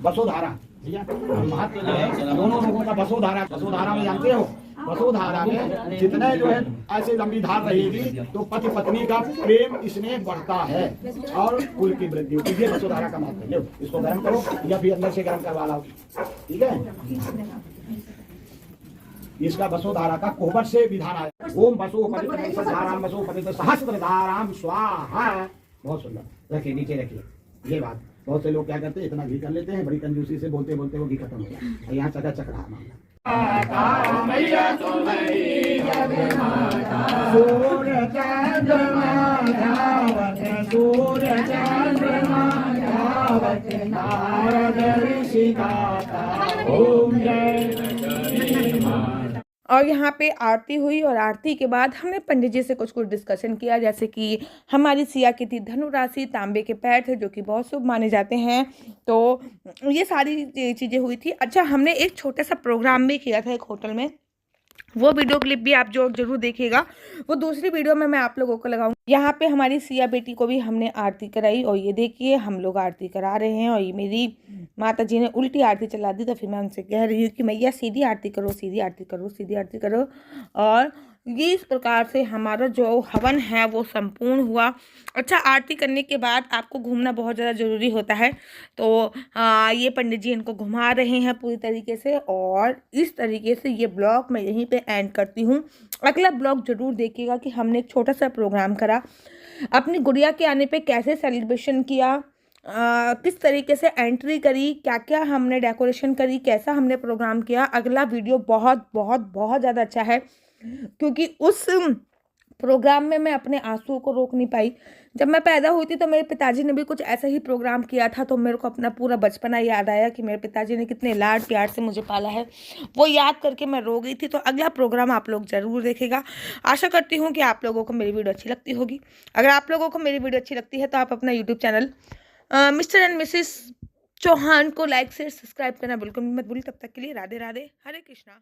वसुधारा, ठीक है। महत्व जो है दोनों लोगों का वसुधारा, वसुधारा में जानते हो, वसुधारा में जितने जो है ऐसे लंबी धार रहेगी तो पति पत्नी का प्रेम इसमें बढ़ता है और कुल की वृद्धि होती है। ये वसुधारा का महत्व है। लो इसको गर्म करो या फिर अंदर से गर्म करवा लाओ, ठीक है। इसका वसुधारा का कोहबर से विधान आया। ओम वसु पवित्र धाराम वसु पवित्र सहस्त्र धाराम स्वाहा। बहुत सुंदर, रखिए नीचे रखिए। ये बात बहुत से लोग क्या करते हैं, इतना घी कर लेते हैं, बड़ी कंजूसी से बोलते बोलते वो घी खत्म हो गया। यहाँ चकाचक रहा मामला। सूर्य चंद्रमा धावत, सूर्य चंद्रमा धावत, नारद ऋषि गाता ओम जय। और यहाँ पे आरती हुई और आरती के बाद हमने पंडित जी से कुछ डिस्कशन किया, जैसे कि हमारी सिया की थी धनु राशि, तांबे के पैर थे जो कि बहुत शुभ माने जाते हैं, तो ये सारी चीज़ें हुई थी। अच्छा, हमने एक छोटा सा प्रोग्राम भी किया था एक होटल में, वो वीडियो क्लिप भी आप जो जरूर देखिएगा, वो दूसरी वीडियो में मैं आप लोगों को लगाऊंगी। यहाँ पे हमारी सिया बेटी को भी हमने आरती कराई और ये देखिए हम लोग आरती करा रहे हैं। और ये मेरी माता जी ने उल्टी आरती चला दी, तो फिर मैं उनसे कह रही हूँ कि मैया सीधी आरती करो, सीधी आरती करो, सीधी आरती करो। और ये इस प्रकार से हमारा जो हवन है वो संपूर्ण हुआ। अच्छा, आरती करने के बाद आपको घूमना बहुत ज़्यादा ज़रूरी होता है, तो ये पंडित जी इनको घुमा रहे हैं पूरी तरीके से। और इस तरीके से ये ब्लॉग मैं यहीं पे एंड करती हूँ। अगला ब्लॉग ज़रूर देखिएगा कि हमने एक छोटा सा प्रोग्राम करा, अपनी गुड़िया के आने पे कैसे सेलिब्रेशन किया, किस तरीके से एंट्री करी, क्या क्या हमने डेकोरेशन करी, कैसा हमने प्रोग्राम किया। अगला वीडियो बहुत बहुत बहुत ज़्यादा अच्छा है, क्योंकि उस प्रोग्राम में मैं अपने आंसुओं को रोक नहीं पाई। जब मैं पैदा हुई थी तो मेरे पिताजी ने भी कुछ ऐसा ही प्रोग्राम किया था, तो मेरे को अपना पूरा बचपना याद आया कि मेरे पिताजी ने कितने लाड प्यार से मुझे पाला है, वो याद करके मैं रो गई थी। तो अगला प्रोग्राम आप लोग ज़रूर देखेगा। आशा करती हूँ कि आप लोगों को मेरी वीडियो अच्छी लगती होगी। अगर आप लोगों को मेरी वीडियो अच्छी लगती है तो आप अपना YouTube channel Mr and Mrs Chauhan को लाइक से सब्सक्राइब करना बिल्कुल मत भूलिए। तब तक के लिए राधे राधे, हरे कृष्णा।